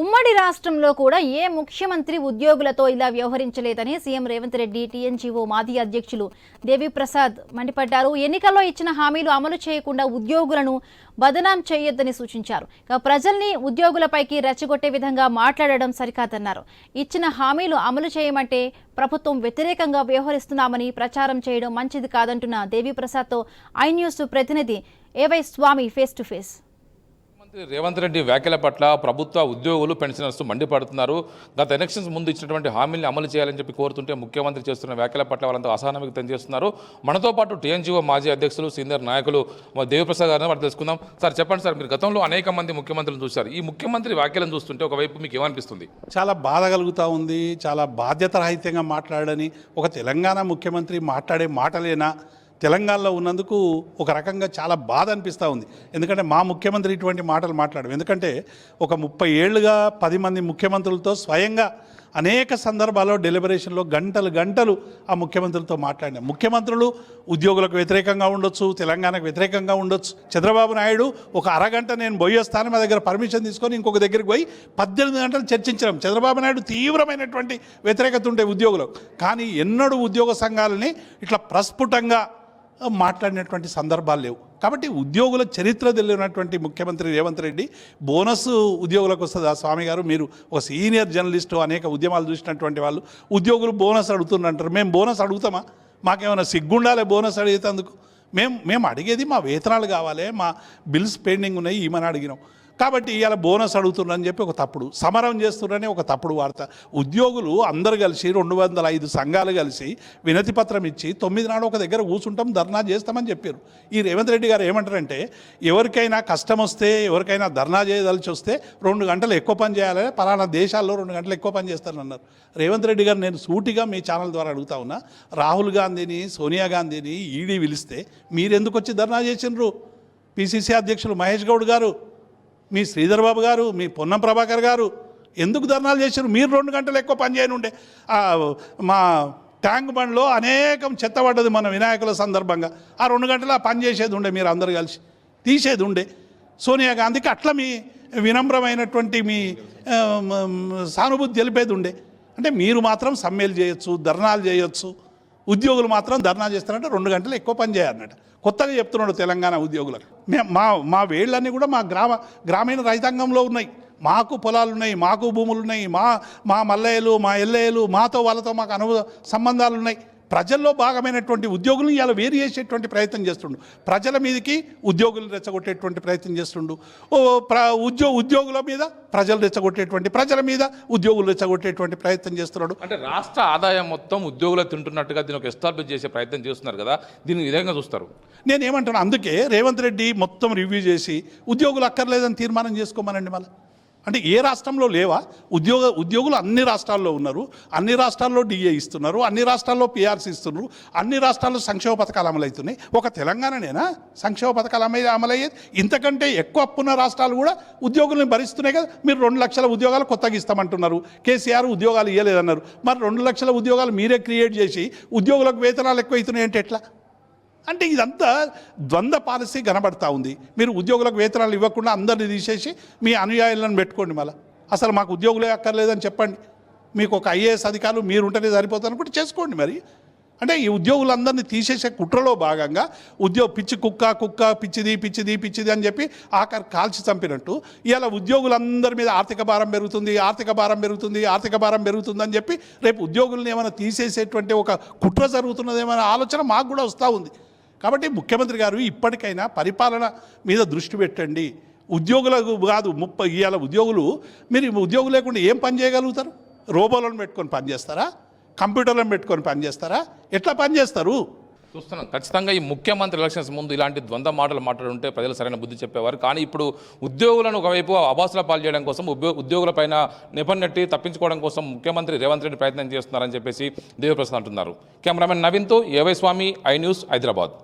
ఉమ్మడి రాష్ట్రంలో కూడా ఏ ముఖ్యమంత్రి ఉద్యోగులతో ఇలా వ్యవహరించలేదని సీఎం రేవంత్ రెడ్డి టీఎన్జీఓ మాజీ అధ్యక్షులు దేవిప్రసాద్ మండిపడ్డారు. ఎన్నికల్లో ఇచ్చిన హామీలు అమలు చేయకుండా ఉద్యోగులను బదనాం చేయొద్దని సూచించారు. ప్రజల్ని ఉద్యోగులపైకి రెచ్చగొట్టే విధంగా మాట్లాడడం సరికాదన్నారు. ఇచ్చిన హామీలు అమలు చేయమంటే ప్రభుత్వం వ్యతిరేకంగా వ్యవహరిస్తున్నామని ప్రచారం చేయడం మంచిది కాదంటున్న దేవిప్రసాద్తో ఐ న్యూస్ ప్రతినిధి AY Swamy face to face. Revanth Reddy వ్యాఖ్యల పట్ల ప్రభుత్వ ఉద్యోగులు పెన్షనర్స్ మండిపడుతున్నారు. గత ఎలక్షన్స్ ముందు ఇచ్చినటువంటి హామీల్ని అమలు చేయాలని చెప్పి కోరుతుంటే ముఖ్యమంత్రి చేస్తున్న వ్యాఖ్యల పట్ల వాళ్ళంతా అసహనం వ్యక్తం చేస్తున్నారు. మనతో పాటు టీఎన్జీఓ మాజీ అధ్యక్షులు సీనియర్ నాయకులు దేవిప్రసాద్ గారిని వాటి తెలుసుకుందాం. సార్ చెప్పండి సార్, మీరు గతంలో అనేక మంది ముఖ్యమంత్రులను చూశారు. ఈ ముఖ్యమంత్రి వ్యాఖ్యలను చూస్తుంటే ఒకవైపు మీకు ఏమనిపిస్తుంది? చాలా బాధ కలుగుతూ ఉంది. చాలా బాధ్యతారహితంగా మాట్లాడని ఒక తెలంగాణ ముఖ్యమంత్రి మాట్లాడే మాటలేనా? తెలంగాణలో ఉన్నందుకు ఒక రకంగా చాలా బాధ అనిపిస్తూ ఉంది. ఎందుకంటే మా ముఖ్యమంత్రి ఇటువంటి మాటలు మాట్లాడము. ఎందుకంటే ఒక 30 ఏళ్ళుగా 10 మంది ముఖ్యమంత్రులతో స్వయంగా అనేక సందర్భాల్లో డెలిబరేషన్లో గంటలు ఆ ముఖ్యమంత్రులతో మాట్లాడినాం. ముఖ్యమంత్రులు ఉద్యోగులకు వ్యతిరేకంగా ఉండొచ్చు, తెలంగాణకు వ్యతిరేకంగా ఉండొచ్చు. చంద్రబాబు నాయుడు ఒక అరగంట నేను పోయేస్తాను, మా దగ్గర పర్మిషన్ తీసుకొని ఇంకొక దగ్గరికి పోయి 18 గంటలు చర్చించడం. చంద్రబాబు నాయుడు తీవ్రమైనటువంటి వ్యతిరేకత ఉంటే ఉద్యోగులకు, కానీ ఎన్నడూ ఉద్యోగ సంఘాలని ఇట్లా ప్రస్ఫుటంగా మాట్లాడినటువంటి సందర్భాలు లేవు. కాబట్టి ఉద్యోగుల చరిత్ర తెలియనటువంటి ముఖ్యమంత్రి రేవంత్ రెడ్డి బోనస్ ఉద్యోగులకు వస్తుంది. ఆ స్వామి గారు, మీరు ఒక సీనియర్ జర్నలిస్టు, అనేక ఉద్యమాలు చూసినటువంటి వాళ్ళు, ఉద్యోగులు బోనస్ అడుగుతున్నంటారు. మేము బోనస్ అడుగుతామా? మాకేమైనా సిగ్గుండాలే బోనస్ అడిగేందుకు? మేము అడిగేది మా వేతనాలు కావాలి, మా బిల్స్ పెండింగ్ ఉన్నాయి, ఈమని అడిగినాం. కాబట్టి ఇవాళ బోనస్ అడుగుతున్నారని చెప్పి ఒక తప్పుడు, సమరం చేస్తున్నారని ఒక తప్పుడు వార్త. ఉద్యోగులు అందరు కలిసి 205 సంఘాలు కలిసి వినతి పత్రం ఇచ్చి 9 నాడు ఒక దగ్గర కూర్చుంటాం, ధర్నా చేస్తామని చెప్పారు. ఈ రేవంత్ రెడ్డి గారు ఏమంటారంటే, ఎవరికైనా కష్టం వస్తే, ఎవరికైనా ధర్నా చేయదలిచి వస్తే 2 గంటలు ఎక్కువ పని చేయాలి, పలానా దేశాల్లో 2 గంటలు ఎక్కువ పని చేస్తారన్నారు. రేవంత్ రెడ్డి గారు, నేను సూటిగా మీ ఛానల్ ద్వారా అడుగుతా ఉన్నా, రాహుల్ గాంధీని, సోనియా గాంధీని ఈడీ పిలిస్తే మీరెందుకు వచ్చి ధర్నా చేసినారు? పిసిసి అధ్యక్షులు మహేష్ గౌడ్ గారు, మీ శ్రీధర్ బాబు గారు, మీ పొన్నం ప్రభాకర్ గారు ఎందుకు ధర్నాలు చేశారు? మీరు 2 గంటలు ఎక్కువ పని చేయను ఉండే. మా ట్యాంక్ బండ్లో అనేకం చెత్త పడ్డది మన వినాయకుల సందర్భంగా. ఆ 2 గంటలు పని చేసేది ఉండే, మీరు అందరు కలిసి తీసేది ఉండే. సోనియా గాంధీకి అట్లా మీ వినమ్రమైనటువంటి మీ సానుభూతి తెలిపేది ఉండే. అంటే మీరు మాత్రం సమ్మెలు చేయొచ్చు, ధర్నాలు చేయొచ్చు, ఉద్యోగులు మాత్రం ధర్నా చేస్తారంటే 2 గంటలు ఎక్కువ పని చేయాలన్నట్టు కొత్తగా చెప్తున్నాడు తెలంగాణ ఉద్యోగులకు. మా వేళ్ళన్నీ కూడా మా గ్రామీణ రైతాంగంలో ఉన్నాయి. మాకు పొలాలు ఉన్నాయి, మాకు భూములు ఉన్నాయి, మా మల్లయ్యలు, మా ఎల్లయ్యలు, మాతో వాళ్ళతో మాకు సంబంధాలు ఉన్నాయి. ప్రజల్లో భాగమైనటువంటి ఉద్యోగులను ఇలా వేరు చేసేటువంటి ప్రయత్నం చేస్తుండు. ప్రజల మీదకి ఉద్యోగులు రెచ్చగొట్టేటువంటి ప్రయత్నం చేస్తుండు. ఉద్యోగుల మీద ప్రజలు రెచ్చగొట్టేటువంటి, ప్రజల మీద ఉద్యోగులు రెచ్చగొట్టేటువంటి ప్రయత్నం చేస్తున్నాడు. అంటే రాష్ట్ర ఆదాయం మొత్తం ఉద్యోగులు తింటున్నట్టుగా దీన్ని ఒక ఎస్టాబ్లిష్ చేసే ప్రయత్నం చేస్తున్నారు కదా, దీన్ని విధంగా చూస్తారు? నేనేమంటాను, అందుకే రేవంత్ రెడ్డి మొత్తం రివ్యూ చేసి ఉద్యోగులు అక్కర్లేదని తీర్మానం చేసుకోమనండి. మళ్ళీ అంటే ఏ రాష్ట్రంలో లేవా? ఉద్యోగులు అన్ని రాష్ట్రాల్లో ఉన్నారు, అన్ని రాష్ట్రాల్లో డిఏ ఇస్తున్నారు, అన్ని రాష్ట్రాల్లో పిఆర్సీ ఇస్తున్నారు, అన్ని రాష్ట్రాల్లో సంక్షేమ పథకాలు అమలవుతున్నాయి. ఒక తెలంగాణనేనా సంక్షేమ పథకాలు అమలయ్యేది? ఇంతకంటే ఎక్కువ అప్పున్న రాష్ట్రాలు కూడా ఉద్యోగులను భరిస్తున్నాయి కదా. మీరు 2 లక్షల ఉద్యోగాలు కొత్తగా ఇస్తామంటున్నారు. కేసీఆర్ ఉద్యోగాలు ఇవ్వలేదన్నారు. మరి 2 లక్షల ఉద్యోగాలు మీరే క్రియేట్ చేసి ఉద్యోగులకు వేతనాలు ఎక్కువ అవుతున్నాయి అంటే ఎట్లా? అంటే ఇదంతా ద్వంద్వ పాలసీ కనబడతా ఉంది. మీరు ఉద్యోగులకు వేతనాలు ఇవ్వకుండా అందరినీ తీసేసి మీ అనుయాయులను పెట్టుకోండి. మళ్ళీ అసలు మాకు ఉద్యోగులే అక్కర్లేదని చెప్పండి. మీకు ఒక ఐఏఎస్ అధికారులు మీరు ఉంటేనే సరిపోతుంది అనుకుంటే చేసుకోండి. మరి అంటే ఈ ఉద్యోగులందరినీ తీసేసే కుట్రలో భాగంగా పిచ్చి కుక్క పిచ్చిది అని చెప్పి ఆఖరి కాల్చి చంపినట్టు ఇవాళ ఉద్యోగులందరి మీద ఆర్థిక భారం పెరుగుతుంది అని చెప్పి రేపు ఉద్యోగులను ఏమైనా తీసేసేటువంటి ఒక కుట్ర జరుగుతున్నదేమైనా ఆలోచన మాకు కూడా వస్తూ ఉంది. కాబట్టి ముఖ్యమంత్రి గారు ఇప్పటికైనా పరిపాలన మీద దృష్టి పెట్టండి. ఉద్యోగులకు కాదు, ఇవాళ మీరు ఉద్యోగులు లేకుండా ఏం పని చేయగలుగుతారు? రోబోలను పెట్టుకొని పని చేస్తారా? కంప్యూటర్లను పెట్టుకొని పని చేస్తారా? ఎట్లా పని చేస్తారు? చూస్తున్నాం. ఖచ్చితంగా ఈ ముఖ్యమంత్రి ఎలక్షన్స్ ముందు ఇలాంటి ద్వంద్వ మాటలు మాట్లాడుంటే ప్రజలు సరైన బుద్ధి చెప్పేవారు. కానీ ఇప్పుడు ఉద్యోగులను ఒకవైపు అబాసుల పాలు చేయడం కోసం, ఉద్యోగులపైన నిపన్నెట్టి తప్పించుకోవడం కోసం ముఖ్యమంత్రి రేవంత్ రెడ్డి ప్రయత్నం చేస్తున్నారని చెప్పేసి దేవిప్రసాద్ అంటున్నారు. కెమెరామెన్ నవీన్తో AY Swamy, I News, Hyderabad.